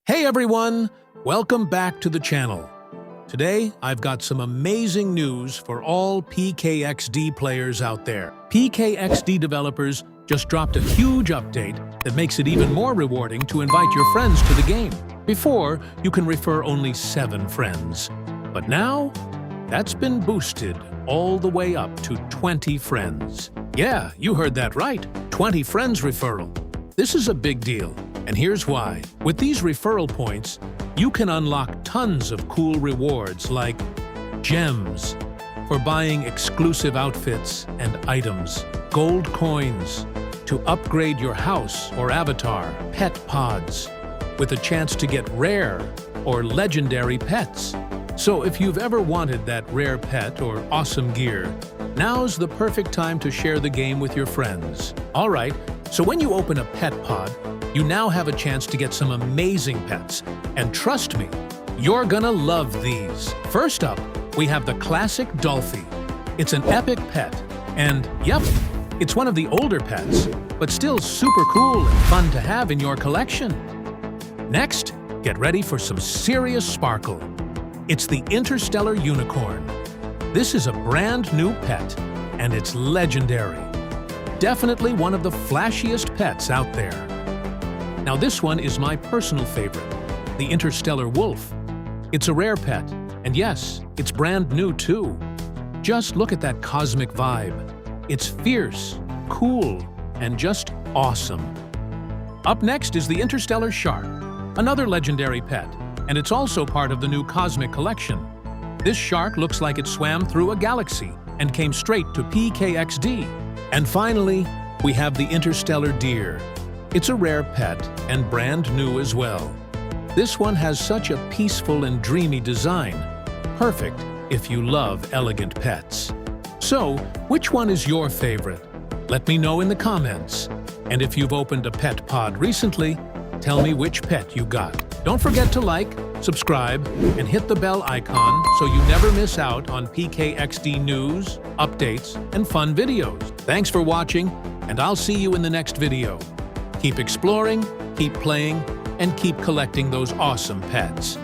Hey everyone! Welcome back to the channel. Today, I've got some amazing news for all PKXD players out there. PKXD developers just dropped a huge update that makes it even more rewarding to invite your friends to the game. Before, you can refer only 7 friends. But now, that's been boosted all the way up to 20 friends. Yeah, you heard that right. 20 friends referral. This is a big deal. And here's why. With these referral points, you can unlock tons of cool rewards like gems for buying exclusive outfits and items, gold coins to upgrade your house or avatar, pet pods with a chance to get rare or legendary pets. So if you've ever wanted that rare pet or awesome gear, now's the perfect time to share the game with your friends. All right, so when you open a pet pod, you now have a chance to get some amazing pets. And trust me, you're gonna love these. First up, we have the classic Dolphy. It's an epic pet. And yep, it's one of the older pets, but still super cool and fun to have in your collection. Next, get ready for some serious sparkle. It's the Interstellar Unicorn. This is a brand new pet, and it's legendary. Definitely one of the flashiest pets out there. Now this one is my personal favorite, the Interstellar Wolf. It's a rare pet, and yes, it's brand new too. Just look at that cosmic vibe. It's fierce, cool, and just awesome. Up next is the Interstellar Shark, another legendary pet, and it's also part of the new Cosmic Collection. This shark looks like it swam through a galaxy and came straight to PKXD. And finally, we have the Interstellar Deer. It's a rare pet and brand new as well. This one has such a peaceful and dreamy design, perfect if you love elegant pets. So, which one is your favorite? Let me know in the comments. And if you've opened a pet pod recently, tell me which pet you got. Don't forget to like, subscribe, and hit the bell icon so you never miss out on PKXD news, updates, and fun videos. Thanks for watching, and I'll see you in the next video. Keep exploring, keep playing, and keep collecting those awesome pets.